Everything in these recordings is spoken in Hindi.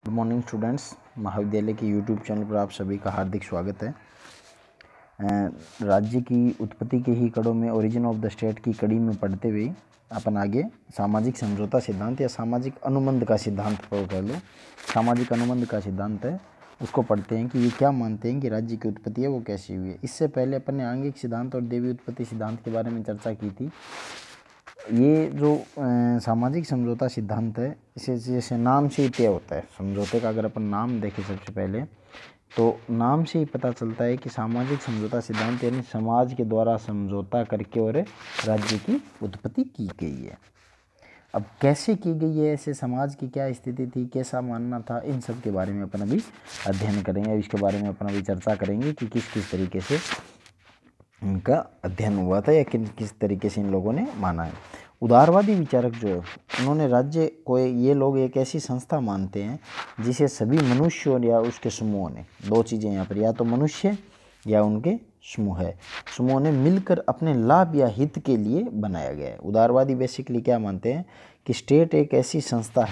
Good morning students. महाविद्यालय के यूट्यूब चैनल पर आप सभी का हार्दिक स्वागत है। राज्य की उत्पत्ति के ही कड़ों में ओरिजिन ऑफ द स्टेट की कड़ी में पढ़ते हुए अपन आगे सामाजिक समझौता सिद्धांत या सामाजिक अनुबंध का सिद्धांत कह लो, सामाजिक अनुबंध का सिद्धांत है, उसको पढ़ते हैं कि ये क्या मानते हैं कि राज्य की उत्पत्ति है वो कैसी हुई है। इससे पहले अपन ने आंगिक सिद्धांत और देवी उत्पत्ति सिद्धांत के बारे में चर्चा की थी। ये जो सामाजिक समझौता सिद्धांत है, इसे जैसे नाम से ही तय होता है। समझौते का अगर अपन नाम देखें सबसे पहले, तो नाम से ही पता चलता है कि सामाजिक समझौता सिद्धांत यानी समाज के द्वारा समझौता करके और राज्य की उत्पत्ति की गई है। अब कैसे की गई है, ऐसे समाज की क्या स्थिति थी, कैसा मानना था, इन सब के बारे में अपन अभी अध्ययन करेंगे। इसके बारे में अपन अभी चर्चा करेंगे कि किस किस तरीके से इनका अध्ययन हुआ था या किस तरीके से इन लोगों ने माना है। उदारवादी विचारक जो है, उन्होंने राज्य को ये लोग एक ऐसी संस्था मानते हैं जिसे सभी मनुष्यों या उसके समूहों ने, दो चीज़ें यहाँ पर, या तो मनुष्य या उनके समूहों ने मिलकर अपने लाभ या हित के लिए बनाया गया है। उदारवादी बेसिकली क्या मानते हैं कि स्टेट एक ऐसी संस्था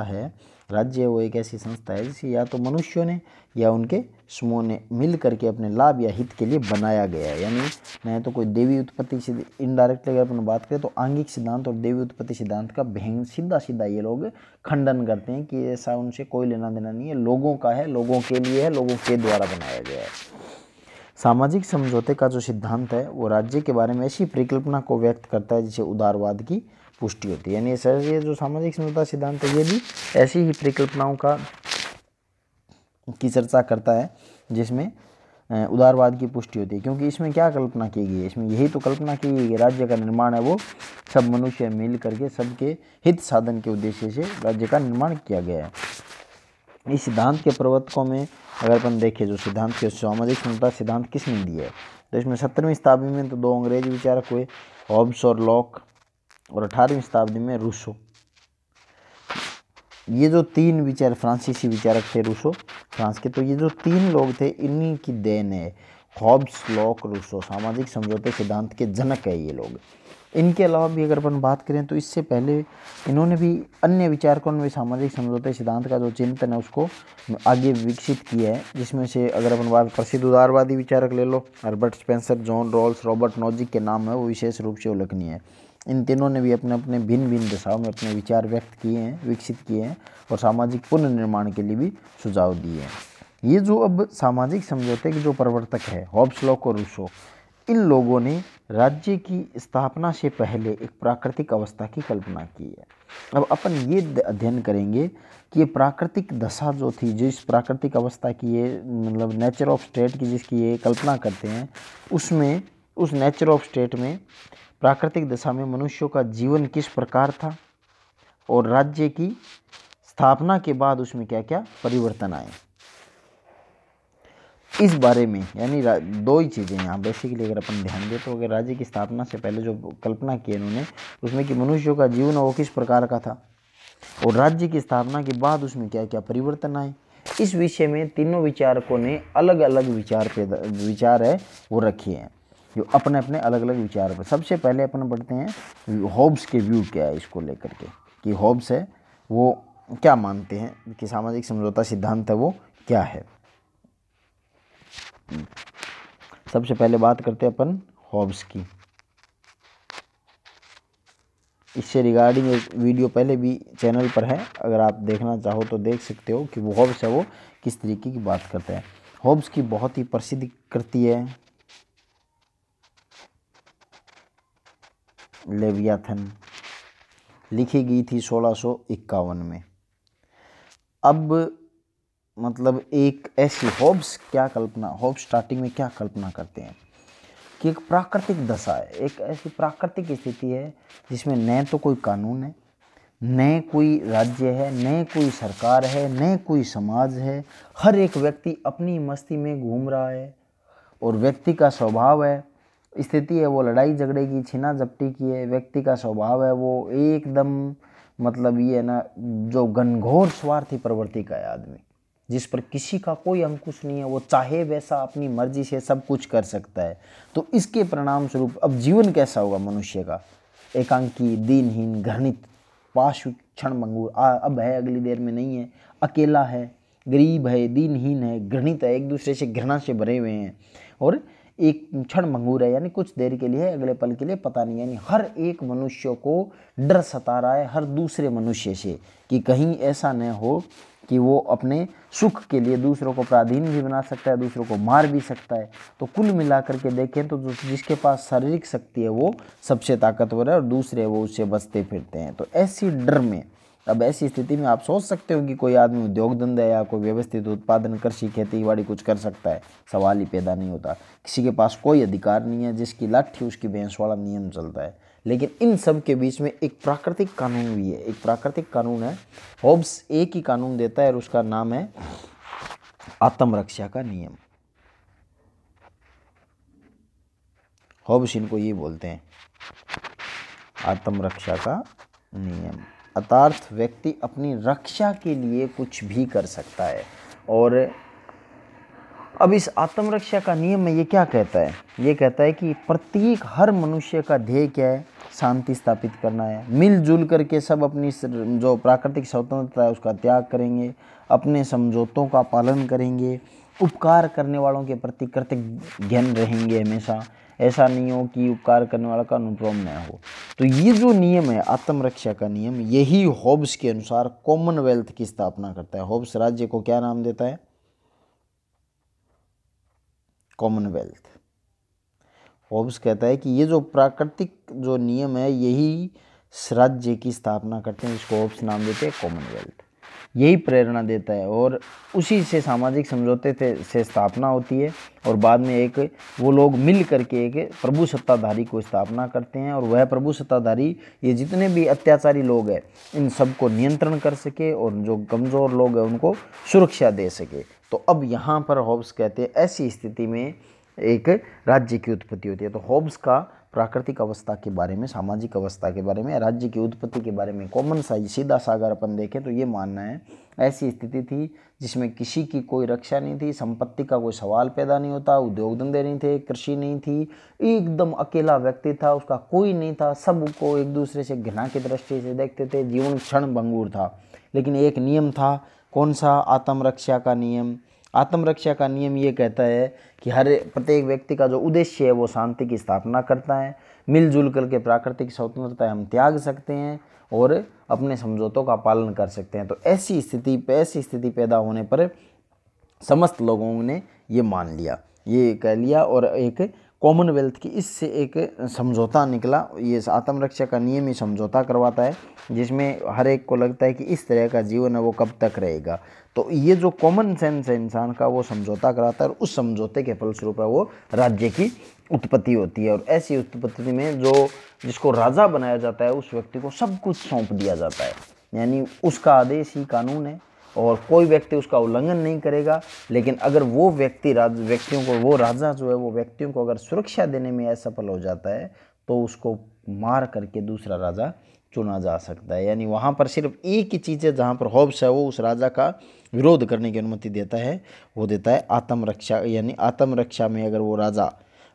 है, राज्य वो एक ऐसी संस्था है जिसे या तो मनुष्यों ने या उनके समूह ने मिल करके अपने लाभ या हित के लिए बनाया गया है। यानी नहीं तो कोई देवी उत्पत्ति से इनडायरेक्टली अगर अपन बात करें तो आंगिक सिद्धांत और देवी उत्पत्ति सिद्धांत का सीधा ये लोग खंडन करते हैं कि ऐसा उनसे कोई लेना देना नहीं है, लोगों का है, लोगों के लिए है, लोगों के द्वारा बनाया गया है। सामाजिक समझौते का जो सिद्धांत है वो राज्य के बारे में ऐसी परिकल्पना को व्यक्त करता है जिसे उदारवाद की पुष्टि होती है। यानी सर ये जो सामाजिक समझौता सिद्धांत है ये भी ऐसी ही परिकल्पनाओं की चर्चा करता है जिसमें उदारवाद की पुष्टि होती है। क्योंकि इसमें क्या कल्पना की गई है, इसमें यही तो कल्पना की गई है कि राज्य का निर्माण है वो सब मनुष्य मिल करके सबके हित साधन के उद्देश्य से राज्य का निर्माण किया गया है। इस सिद्धांत के प्रवर्तकों में अगर अपन देखें, जो सिद्धांत के सामाजिक समझौता सिद्धांत किसने दिया है, तो इसमें 17वीं शताब्दी में तो दो अंग्रेजी विचारक हुए, हॉब्स और लॉक, और 18वीं शताब्दी में रूसो। ये जो तीन फ्रांसीसी विचारक थे, रूसो फ्रांस के, तो ये जो तीन लोग थे इन्हीं की देन है। हॉब्स, लॉक, रूसो सामाजिक समझौते सिद्धांत के जनक है ये लोग। इनके अलावा भी अगर अपन बात करें तो इससे पहले इन्होंने भी, अन्य विचारकों ने भी सामाजिक समझौते सिद्धांत का जो चिंतन है उसको आगे विकसित किया है। जिसमें से अगर अपन बात प्रसिद्ध उदारवादी विचारक ले लो, Herbert Spencer, John Rawls, Robert Nozick के नाम है वो विशेष रूप से उल्लेखनीय है। इन तीनों ने भी अपने अपने भिन्न भिन्न दिशाओं में अपने विचार व्यक्त किए हैं, विकसित किए हैं और सामाजिक पुनर्निर्माण के लिए भी सुझाव दिए हैं। ये जो अब सामाजिक समझौते के जो प्रवर्तक है, हॉब्स, लॉक और रूसो, इन लोगों ने राज्य की स्थापना से पहले एक प्राकृतिक अवस्था की कल्पना की है। अब अपन ये अध्ययन करेंगे कि ये प्राकृतिक दशा जो थी, जिस प्राकृतिक अवस्था की ये मतलब नेचर ऑफ स्टेट की जिसकी ये कल्पना करते हैं, उसमें उस नेचर ऑफ स्टेट में प्राकृतिक दशा में मनुष्यों का जीवन किस प्रकार था और राज्य की स्थापना के बाद उसमें क्या क्या परिवर्तन आए, इस बारे में। यानी दो ही चीज़ें यहाँ बेसिकली अगर अपन ध्यान दें तो, अगर राज्य की स्थापना से पहले जो कल्पना की इन्होंने उसमें कि मनुष्यों का जीवन वो किस प्रकार का था और राज्य की स्थापना के बाद उसमें क्या क्या परिवर्तन आए, इस विषय में तीनों विचारकों ने अलग अलग विचार है वो रखे हैं, जो अपने अपने अलग अलग विचार पर। सबसे पहले अपन पढ़ते हैं हॉब्स के व्यू क्या है इसको लेकर के, कि हॉब्स है वो क्या मानते हैं कि सामाजिक समझौता सिद्धांत है वो क्या है। सबसे पहले बात करते हैं अपन हॉब्स की। इससे रिगार्डिंग एक वीडियो पहले भी चैनल पर है, अगर आप देखना चाहो तो देख सकते हो कि वो हॉब्स है वो किस तरीके की बात करता है। हॉब्स की बहुत ही प्रसिद्ध कृति है लेवियाथन, लिखी गई थी 1651 में। अब मतलब एक ऐसी हॉब्स स्टार्टिंग में क्या कल्पना करते हैं कि एक प्राकृतिक दशा है, एक ऐसी प्राकृतिक स्थिति है जिसमें न तो कोई कानून है, न कोई राज्य है, न कोई सरकार है, न कोई समाज है। हर एक व्यक्ति अपनी मस्ती में घूम रहा है और व्यक्ति का स्वभाव है, स्थिति है वो लड़ाई झगड़े की, छीना झपटी की है। व्यक्ति का स्वभाव है वो एकदम मतलब ये है ना, जो घनघोर स्वार्थी प्रवृत्ति का है आदमी, जिस पर किसी का कोई अंकुश नहीं है, वो चाहे वैसा अपनी मर्जी से सब कुछ कर सकता है। तो इसके परिणाम स्वरूप अब जीवन कैसा होगा मनुष्य का, एकांकी, दीनहीन, घृणित, पाश क्षण भंगुर, अब है अगली देर में नहीं है, अकेला है, गरीब है, दीनहीन है, घृणित है, एक दूसरे से घृणा से भरे हुए हैं, और एक क्षण भंगुर है, यानी कुछ देर के लिए, अगले पल के लिए पता नहीं। यानी हर एक मनुष्य को डर सता रहा है हर दूसरे मनुष्य से कि कहीं ऐसा न हो कि वो अपने सुख के लिए दूसरों को पराधीन भी बना सकता है, दूसरों को मार भी सकता है। तो कुल मिलाकर के देखें तो जिसके पास शारीरिक शक्ति है वो सबसे ताकतवर है और दूसरे वो उससे बचते फिरते हैं। तो ऐसी डर में, अब ऐसी स्थिति में आप सोच सकते हो कि कोई आदमी उद्योग धंधा या कोई व्यवस्थित उत्पादन, कृषि, खेती बाड़ी कुछ कर सकता है, सवाल ही पैदा नहीं होता। किसी के पास कोई अधिकार नहीं है, जिसकी लाठी उसकी भैंस वाला नियम चलता है। लेकिन इन सब के बीच में एक प्राकृतिक कानून भी है, एक प्राकृतिक कानून है, हॉब्स एक ही कानून देता है और उसका नाम है आत्मरक्षा का नियम। हॉब्स इनको ये बोलते हैं, आत्मरक्षा का नियम। अर्थात व्यक्ति अपनी रक्षा के लिए कुछ भी कर सकता है। और अब इस आत्मरक्षा का नियम में ये क्या कहता है, ये कहता है कि प्रत्येक हर मनुष्य का ध्येय क्या है, शांति स्थापित करना है। मिलजुल करके सब अपनी जो प्राकृतिक स्वतंत्रता है उसका त्याग करेंगे, अपने समझौतों का पालन करेंगे, उपकार करने वालों के प्रति कृतज्ञ रहेंगे हमेशा। ऐसा नहीं हो कि उपकार करने वाला का अनुपम न हो। तो ये जो नियम है आत्मरक्षा का नियम, यही हॉब्स के अनुसार कॉमनवेल्थ की स्थापना करता है। हॉब्स राज्य को क्या नाम देता है, कॉमनवेल्थ। हॉब्स कहता है कि ये जो प्राकृतिक जो नियम है यही राज्य की स्थापना करते हैं, जिसको हॉब्स नाम देते हैं कॉमनवेल्थ। यही प्रेरणा देता है और उसी से सामाजिक समझौते से स्थापना होती है। और बाद में एक वो लोग मिल करके एक प्रभु सत्ताधारी को स्थापना करते हैं, और वह प्रभु सत्ताधारी ये जितने भी अत्याचारी लोग हैं इन सबको नियंत्रण कर सके और जो कमज़ोर लोग हैं उनको सुरक्षा दे सके। तो अब यहाँ पर हॉब्स कहते हैं ऐसी स्थिति में एक राज्य की उत्पत्ति होती है। तो हॉब्स का प्राकृतिक अवस्था के बारे में, सामाजिक अवस्था के बारे में, राज्य की उत्पत्ति के बारे में कॉमन सा सीधा सा अगर अपन देखें तो ये मानना है ऐसी स्थिति थी जिसमें किसी की कोई रक्षा नहीं थी, संपत्ति का कोई सवाल पैदा नहीं होता, उद्योग धंधे नहीं थे, कृषि नहीं थी, एकदम अकेला व्यक्ति था, उसका कोई नहीं था, सबको एक दूसरे से घृणा की दृष्टि से देखते थे, जीवन क्षण भंगुर था। लेकिन एक नियम था, कौन सा, आत्मरक्षा का नियम। आत्मरक्षा का नियम ये कहता है कि हर प्रत्येक व्यक्ति का जो उद्देश्य है वो शांति की स्थापना करता है, मिलजुल करके प्राकृतिक स्वतंत्रता हम त्याग सकते हैं और अपने समझौतों का पालन कर सकते हैं। तो ऐसी स्थिति पैदा होने पर समस्त लोगों ने ये मान लिया, ये कह लिया, और एक कॉमनवेल्थ की इससे एक समझौता निकला। ये आत्मरक्षा का नियम ही समझौता करवाता है जिसमें हर एक को लगता है कि इस तरह का जीवन है वो कब तक रहेगा। तो ये जो कॉमन सेंस है इंसान का वो समझौता कराता है, और उस समझौते के फलस्वरूप वो राज्य की उत्पत्ति होती है। और ऐसी उत्पत्ति में जो जिसको राजा बनाया जाता है उस व्यक्ति को सब कुछ सौंप दिया जाता है, यानी उसका आदेश ही कानून है और कोई व्यक्ति उसका उल्लंघन नहीं करेगा। लेकिन अगर वो व्यक्तियों को, वो राजा जो है वो व्यक्तियों को अगर सुरक्षा देने में असफल हो जाता है तो उसको मार करके दूसरा राजा चुना जा सकता है। यानी वहाँ पर सिर्फ एक ही चीज़ है जहाँ पर हॉब्स है वो उस राजा का विरोध करने की अनुमति देता है, वो देता है आत्मरक्षा। यानी आत्मरक्षा में अगर वो राजा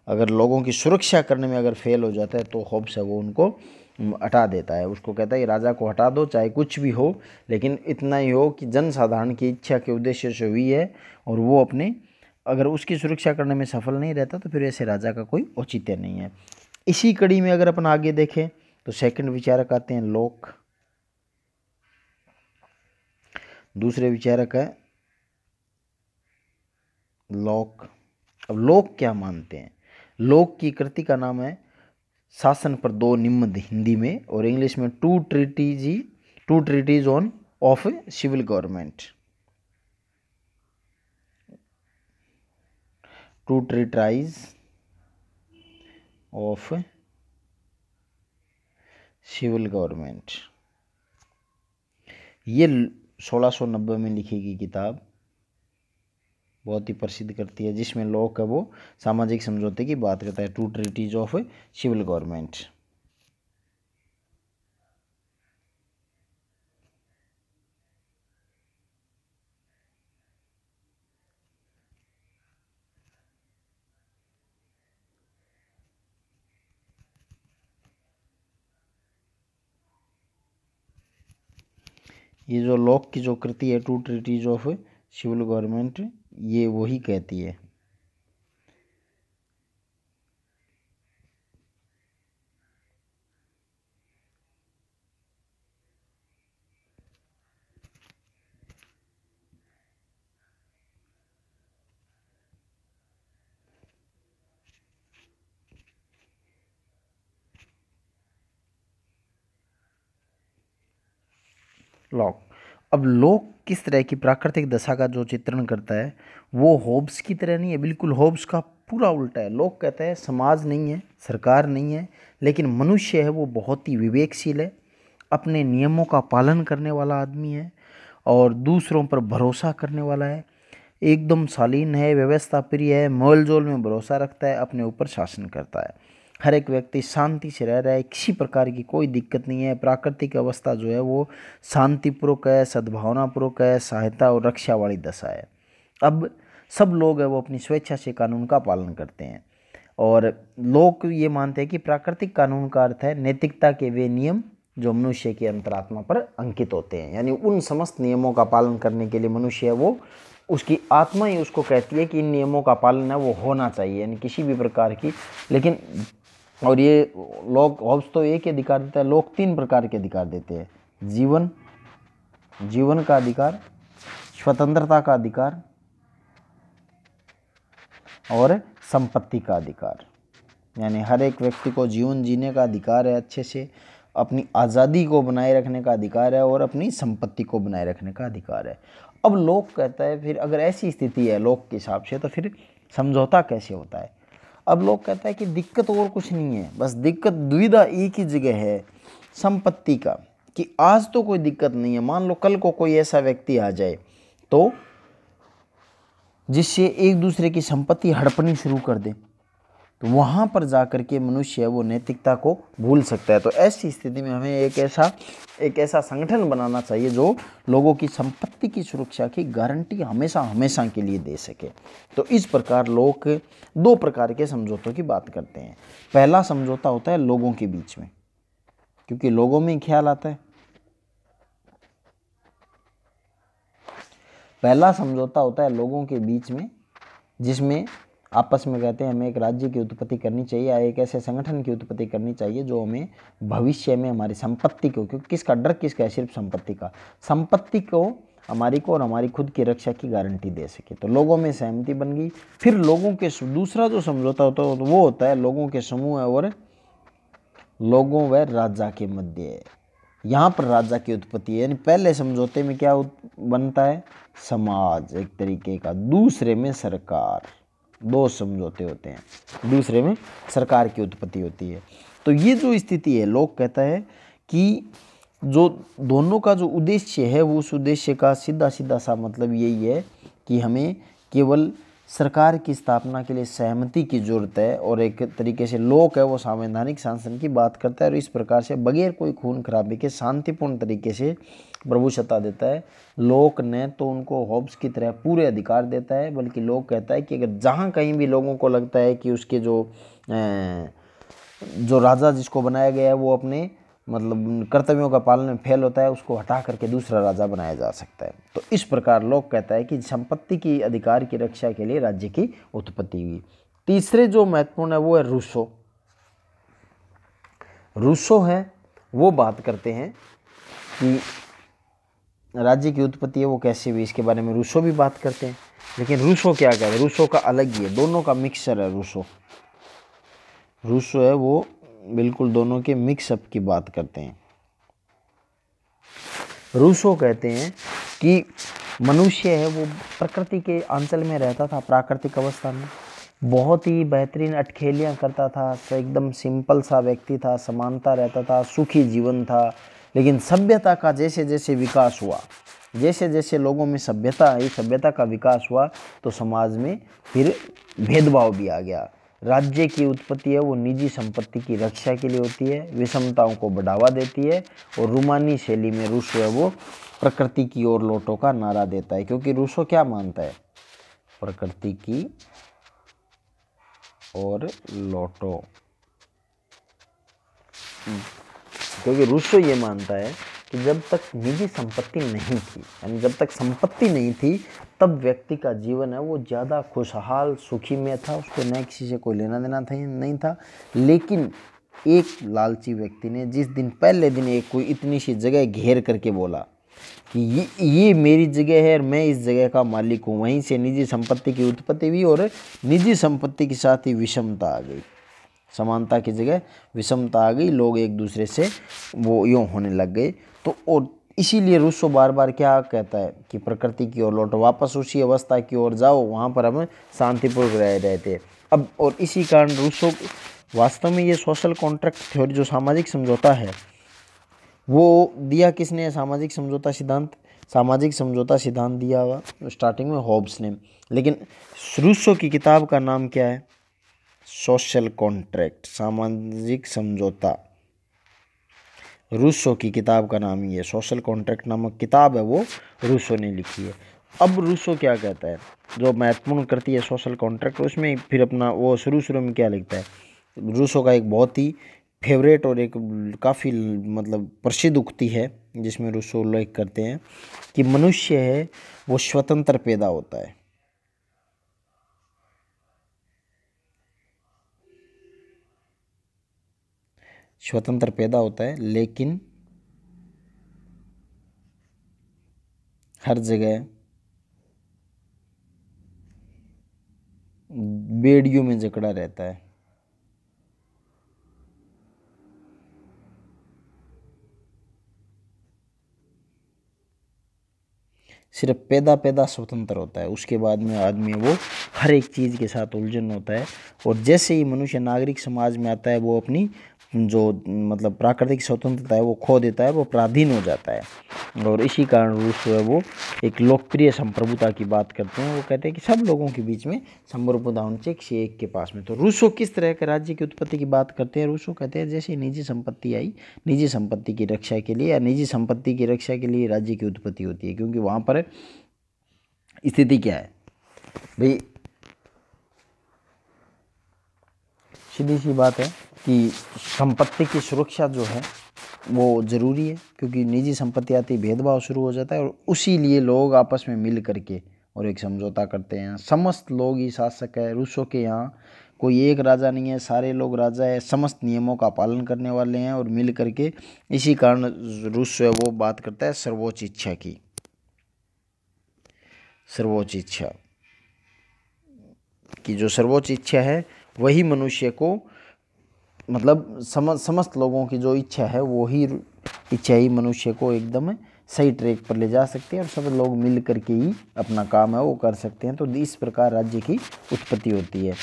अगर लोगों की सुरक्षा करने में अगर फेल हो जाता है तो हॉब्स है वो उनको हटा देता है। उसको कहता है कि राजा को हटा दो चाहे कुछ भी हो, लेकिन इतना ही हो कि जनसाधारण की इच्छा के उद्देश्य से हुई है, और वो अपने अगर उसकी सुरक्षा करने में सफल नहीं रहता तो फिर ऐसे राजा का कोई औचित्य नहीं है। इसी कड़ी में अगर अपन आगे देखें तो सेकंड विचारक आते हैं लोक। दूसरे विचारक है लॉक। अब लोक क्या मानते हैं, लोक की कृति का नाम है शासन पर दो निबंध हिंदी में, और इंग्लिश में two treatises on of civil government. Two treatise of civil government, ये 1690 में लिखी गई किताब बहुत ही प्रसिद्ध करती है, जिसमें लॉक है वो सामाजिक समझौते की बात करता है, two treatises of civil government. ये जो लॉक की जो कृति है, two treatises of civil government, ये वही कहती है। लॉक। अब लॉक किस तरह की प्राकृतिक दशा का जो चित्रण करता है वो होब्स की तरह नहीं है, बिल्कुल होब्स का पूरा उल्टा है। लॉक कहता है समाज नहीं है, सरकार नहीं है, लेकिन मनुष्य है वो बहुत ही विवेकशील है, अपने नियमों का पालन करने वाला आदमी है और दूसरों पर भरोसा करने वाला है, एकदम शालीन है, व्यवस्था प्रिय है, मोल जोल में भरोसा रखता है, अपने ऊपर शासन करता है। हर एक व्यक्ति शांति से रह रहा है, किसी प्रकार की कोई दिक्कत नहीं है। प्राकृतिक अवस्था जो है वो शांतिपूर्वक है, सद्भावनापूर्वक है, सहायता और रक्षा वाली दशा है। अब सब लोग है वो अपनी स्वेच्छा से कानून का पालन करते हैं और लोग ये मानते हैं कि प्राकृतिक कानून का अर्थ है नैतिकता के वे नियम जो मनुष्य की अंतरात्मा पर अंकित होते हैं। यानी उन समस्त नियमों का पालन करने के लिए मनुष्य है वो, उसकी आत्मा ही उसको कहती है कि इन नियमों का पालन है वो होना चाहिए, यानी किसी भी प्रकार की। लेकिन और ये लोग हॉब्स तो एक ही अधिकार देता है, लोग तीन प्रकार के अधिकार देते हैं, जीवन का अधिकार, स्वतंत्रता का अधिकार और संपत्ति का अधिकार। यानी हर एक व्यक्ति को जीवन जीने का अधिकार है, अच्छे से अपनी आज़ादी को बनाए रखने का अधिकार है और अपनी संपत्ति को बनाए रखने का अधिकार है। अब लोक कहता है फिर अगर ऐसी स्थिति है लोक के हिसाब से तो फिर समझौता कैसे होता है। अब लोग कहता है कि दिक्कत और कुछ नहीं है, बस दिक्कत दुविधा एक ही जगह है, संपत्ति का, कि आज तो कोई दिक्कत नहीं है, मान लो कल को कोई ऐसा व्यक्ति आ जाए तो जिससे एक दूसरे की संपत्ति हड़पनी शुरू कर दे, तो वहाँ पर जाकर के मनुष्य है वो नैतिकता को भूल सकता है। तो ऐसी स्थिति में हमें एक ऐसा संगठन बनाना चाहिए जो लोगों की संपत्ति की सुरक्षा की गारंटी हमेशा हमेशा के लिए दे सके। तो इस प्रकार लोग दो प्रकार के समझौतों की बात करते हैं। पहला समझौता होता है लोगों के बीच में, क्योंकि लोगों में ख्याल आता है। पहला समझौता होता है लोगों के बीच में, जिसमें आपस में कहते हैं हमें एक राज्य की उत्पत्ति करनी चाहिए या एक ऐसे संगठन की उत्पत्ति करनी चाहिए जो हमें भविष्य में हमारी संपत्ति को, क्योंकि किसका डर किसका है, सिर्फ संपत्ति का, संपत्ति को हमारी को और हमारी खुद की रक्षा की गारंटी दे सके। तो लोगों में सहमति बन गई। फिर लोगों के दूसरा जो समझौता होता है वो होता है लोगों के समूह और लोगों व राजा के मध्य। यहाँ पर राजा की उत्पत्ति है, यानी पहले समझौते में क्या बनता है, समाज एक तरीके का, दूसरे में सरकार, दो समझौते होते हैं, दूसरे में सरकार की उत्पत्ति होती है। तो ये जो स्थिति है लोग कहता है कि जो दोनों का जो उद्देश्य है वो उस उद्देश्य का सीधा सीधा सा मतलब यही है कि हमें केवल सरकार की स्थापना के लिए सहमति की जरूरत है, और एक तरीके से लोक है वो संवैधानिक शासन की बात करता है और इस प्रकार से बगैर कोई खून खराबे के शांतिपूर्ण तरीके से प्रभुसत्ता देता है। लोक ने तो उनको हॉब्स की तरह पूरे अधिकार देता है, बल्कि लोक कहता है कि अगर जहाँ कहीं भी लोगों को लगता है कि उसके जो राजा जिसको बनाया गया है वो अपने मतलब कर्तव्यों का पालन में फेल होता है, उसको हटा करके दूसरा राजा बनाया जा सकता है। तो इस प्रकार लोग कहता है कि संपत्ति की अधिकार की रक्षा के लिए राज्य की उत्पत्ति हुई। तीसरे जो महत्वपूर्ण है वो है रूसो। रूसो है वो बात करते हैं कि राज्य की उत्पत्ति है वो कैसे हुई, इसके बारे में रूसो भी बात करते हैं। लेकिन रूसो क्या कहते हैं, रूसो का अलग ही है, दोनों का मिक्सचर है। रूसो है वो बिल्कुल दोनों के मिक्सअप की बात करते हैं। रूसो कहते हैं कि मनुष्य है वो प्रकृति के अंचल में रहता था, प्राकृतिक अवस्था में बहुत ही बेहतरीन अटखेलियाँ करता था, एकदम सिंपल सा व्यक्ति था, समानता रहता था, सुखी जीवन था। लेकिन सभ्यता का जैसे जैसे विकास हुआ, जैसे जैसे लोगों में सभ्यता आई, सभ्यता का विकास हुआ, तो समाज में फिर भेदभाव भी आ गया। राज्य की उत्पत्ति है वो निजी संपत्ति की रक्षा के लिए होती है, विषमताओं को बढ़ावा देती है, और रूमानी शैली में रूसो है वो प्रकृति की ओर लौटो का नारा देता है। क्योंकि रूसो क्या मानता है, प्रकृति की ओर लौटो, क्योंकि रूसो ये मानता है कि जब तक निजी संपत्ति नहीं थी, यानी जब तक संपत्ति नहीं थी, तब व्यक्ति का जीवन है वो ज़्यादा खुशहाल सुखी में था, उसको न किसी से कोई लेना देना था नहीं था। लेकिन एक लालची व्यक्ति ने जिस दिन पहले दिन एक कोई इतनी सी जगह घेर करके बोला कि ये मेरी जगह है और मैं इस जगह का मालिक हूँ, वहीं से निजी संपत्ति की उत्पत्ति हुई और निजी संपत्ति के साथ ही विषमता आ गई, समानता की जगह विषमता आ गई, लोग एक दूसरे से वो यूँ होने लग गए। तो और इसीलिए रूसो बार बार क्या कहता है कि प्रकृति की ओर लौटो, वापस उसी अवस्था की ओर जाओ, वहाँ पर हम शांतिपूर्वक रह रहे थे। अब और इसी कारण रूसो वास्तव में ये सोशल कॉन्ट्रैक्ट थ्योरी जो सामाजिक समझौता है वो दिया किसने? सामाजिक समझौता सिद्धांत। सामाजिक समझौता सिद्धांत दिया हुआ स्टार्टिंग में हॉब्स ने, लेकिन रूसो की किताब का नाम क्या है? सोशल कॉन्ट्रैक्ट, सामाजिक समझौता। रूसो की किताब का नाम ही है, सोशल कॉन्ट्रैक्ट नामक किताब है वो रूसो ने लिखी है। अब रूसो क्या कहता है, जो महत्वपूर्ण करती है सोशल कॉन्ट्रैक्ट, उसमें फिर अपना वो शुरू में क्या लिखता है? रूसो का एक बहुत ही फेवरेट और एक काफ़ी मतलब प्रसिद्ध उक्ति है जिसमें रूसो उल्लेख करते हैं कि मनुष्य है वो स्वतंत्र पैदा होता है, स्वतंत्र पैदा होता है, लेकिन हर जगह बेड़ियों में जकड़ा रहता है। सिर्फ पैदा स्वतंत्र होता है, उसके बाद में आदमी वो हर एक चीज़ के साथ उलझन होता है। और जैसे ही मनुष्य नागरिक समाज में आता है वो अपनी जो मतलब प्राकृतिक स्वतंत्रता है वो खो देता है, वो पराधीन हो जाता है। और इसी कारण रूस जो है वो एक लोकप्रिय संप्रभुता की बात करते हैं। वो कहते हैं कि सब लोगों के बीच में संप्रभुता होनी चाहिए किसी एक के पास में। तो रूसो किस तरह के राज्य की उत्पत्ति की बात करते हैं? रूसो कहते हैं जैसे निजी संपत्ति आई, निजी संपत्ति की रक्षा के लिए या निजी संपत्ति की रक्षा के लिए राज्य की उत्पत्ति होती है। क्योंकि वहाँ पर स्थिति क्या है भाई, सीधी सी बात है कि संपत्ति की सुरक्षा जो है वो ज़रूरी है, क्योंकि निजी संपत्ति आती भेदभाव शुरू हो जाता है। और उसी लिए लोग आपस में मिल करके और एक समझौता करते हैं। समस्त लोग ही शासक है। रूसो के यहाँ कोई एक राजा नहीं है, सारे लोग राजा है, समस्त नियमों का पालन करने वाले हैं और मिल करके। इसी कारण रूसो है वो बात करता है सर्वोच्च इच्छा की, सर्वोच्च इच्छा की। जो सर्वोच्च इच्छा है वही मनुष्य को मतलब समस्त लोगों की जो इच्छा है वो ही इच्छा ही मनुष्य को एकदम सही ट्रैक पर ले जा सकते हैं और सब लोग मिल करके ही अपना काम है वो कर सकते हैं। तो इस प्रकार राज्य की उत्पत्ति होती है।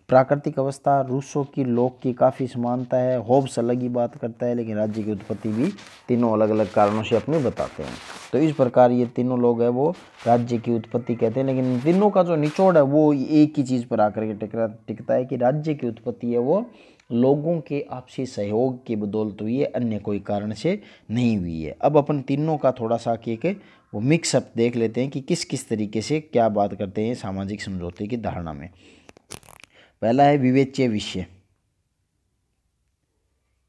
प्राकृतिक अवस्था रूसो की लोक की काफ़ी समानता है। होब्स अलग ही बात करता है, लेकिन राज्य की उत्पत्ति भी तीनों अलग अलग कारणों से अपने बताते हैं। तो इस प्रकार ये तीनों लोग हैं वो राज्य की उत्पत्ति कहते हैं। लेकिन तीनों का जो निचोड़ है वो एक ही चीज़ पर आकर के टिकता है कि राज्य की उत्पत्ति है वो लोगों के आपसी सहयोग की बदौलत हुई है, अन्य कोई कारण से नहीं हुई है। अब अपन तीनों का थोड़ा सा के वो मिक्सअप देख लेते हैं कि किस किस तरीके से क्या बात करते हैं सामाजिक समझौते की धारणा में। पहला है विवेच्य विषय,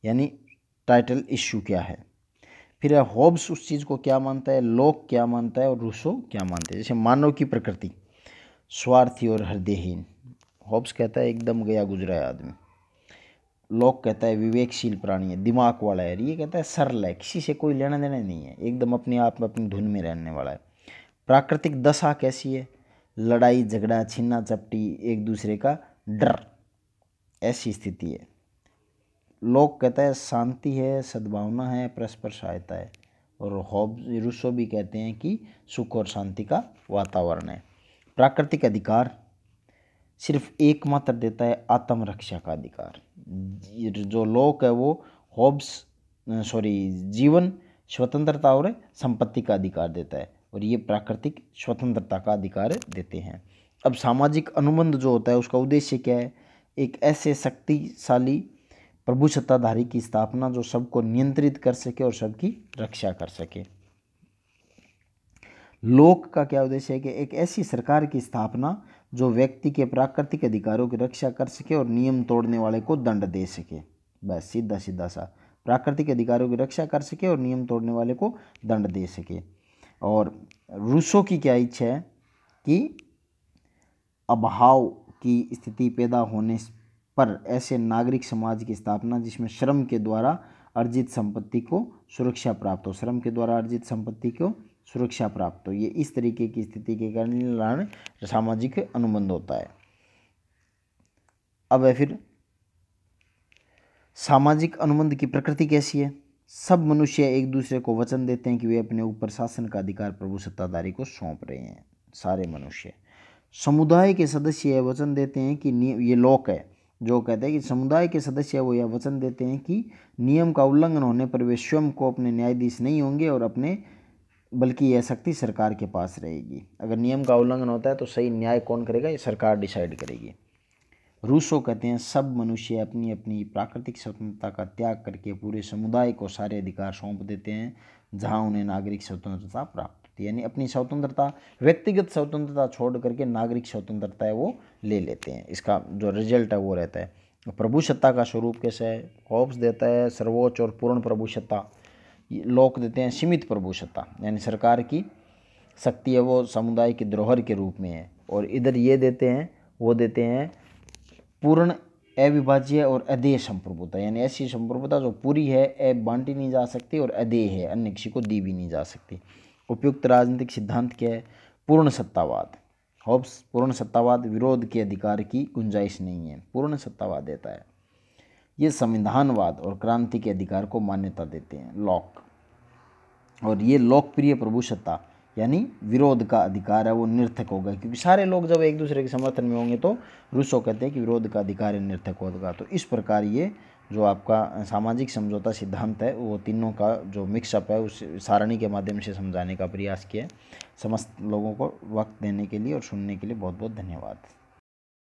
यानी टाइटल इश्यू क्या है। फिर है होब्स उस चीज़ को क्या मानता है, लोक क्या मानता है और रूसो क्या मानते हैं। जैसे मानव की प्रकृति स्वार्थी और हृदयहीन, होब्स कहता है एकदम गया गुजरा है आदमी। लोक कहता है विवेकशील प्राणी है, दिमाग वाला है। ये कहता है सरल है, किसी से कोई लेना देना नहीं है, एकदम अपने आप में अपनी धुन में रहने वाला है। प्राकृतिक दशा कैसी है, लड़ाई झगड़ा छीना चपटी एक दूसरे का डर, ऐसी स्थिति है। लोक कहता है शांति है, सद्भावना है, परस्पर सहायता है। और होब्स रूसो भी कहते हैं कि सुख और शांति का वातावरण है। प्राकृतिक अधिकार सिर्फ एकमात्र देता है आत्मरक्षा का अधिकार। जो लोक है वो होब्स जीवन स्वतंत्रता और संपत्ति का अधिकार देता है, और ये प्राकृतिक स्वतंत्रता का अधिकार देते हैं। अब सामाजिक अनुबंध जो होता है उसका उद्देश्य क्या है? एक ऐसे शक्तिशाली प्रभु सत्ताधारी की स्थापना जो सबको नियंत्रित कर सके और सबकी रक्षा कर सके। लोक का क्या उद्देश्य है कि एक ऐसी सरकार की स्थापना जो व्यक्ति के प्राकृतिक अधिकारों की रक्षा कर सके और नियम तोड़ने वाले को दंड दे सके। बस सीधा सीधा सा प्राकृतिक अधिकारों की रक्षा कर सके और नियम तोड़ने वाले को दंड दे सके। और रूसो की क्या इच्छा है कि अभाव की स्थिति पैदा होने पर ऐसे नागरिक समाज की स्थापना जिसमें श्रम के द्वारा अर्जित संपत्ति को सुरक्षा प्राप्त हो, श्रम के द्वारा अर्जित संपत्ति को सुरक्षा प्राप्त हो। ये इस तरीके की स्थिति के कारण सामाजिक अनुबंध होता है। अब है फिर सामाजिक अनुबंध की प्रकृति कैसी है। सब मनुष्य एक दूसरे को वचन देते हैं कि वे अपने ऊपर शासन का अधिकार प्रभु सत्ताधारी को सौंप रहे हैं। सारे मनुष्य, समुदाय के सदस्य यह वचन देते हैं कि ये लोक है जो कहते हैं कि समुदाय के सदस्य वो यह वचन देते हैं कि नियम का उल्लंघन होने पर वे स्वयं को अपने न्यायाधीश नहीं होंगे और बल्कि यह शक्ति सरकार के पास रहेगी। अगर नियम का उल्लंघन होता है तो सही न्याय कौन करेगा, ये सरकार डिसाइड करेगी। रूसो कहते हैं सब मनुष्य अपनी अपनी प्राकृतिक स्वतंत्रता का त्याग करके पूरे समुदाय को सारे अधिकार सौंप देते हैं जहां उन्हें नागरिक स्वतंत्रता प्राप्त होती है। यानी अपनी स्वतंत्रता, व्यक्तिगत स्वतंत्रता छोड़ करके नागरिक स्वतंत्रता है वो ले लेते हैं। इसका जो रिजल्ट है वो रहता है। प्रभु सत्ता का स्वरूप कैसा है, होब्स देता है सर्वोच्च और पूर्ण प्रभु सत्ता, लोक देते हैं सीमित प्रभु सत्ता, यानी सरकार की शक्ति है वो समुदाय की धरोहर के रूप में है। और इधर ये देते हैं, वो देते हैं पूर्ण अविभाज्य और अदेय संप्रभुता, यानी ऐसी संप्रभुता जो पूरी है, बांटी नहीं जा सकती और अदेय है, अन्य किसी को दी भी नहीं जा सकती। उपयुक्त राजनीतिक सिद्धांत क्या है, पूर्ण सत्तावाद। होब्स पूर्ण सत्तावाद, विरोध के अधिकार की गुंजाइश नहीं है, पूर्ण सत्तावाद देता है। ये संविधानवाद और क्रांति के अधिकार को मान्यता देते हैं, लॉक। और ये लोकप्रिय प्रभु सत्ता यानी विरोध का अधिकार है वो निर्थक होगा, क्योंकि सारे लोग जब एक दूसरे के समर्थन में होंगे तो रूसो कहते हैं कि विरोध का अधिकार निर्थक होगा। तो इस प्रकार ये जो आपका सामाजिक समझौता सिद्धांत है वो तीनों का जो मिक्सअप है उस सारणी के माध्यम से समझाने का प्रयास किया है। समस्त लोगों को वक्त देने के लिए और सुनने के लिए बहुत बहुत धन्यवाद।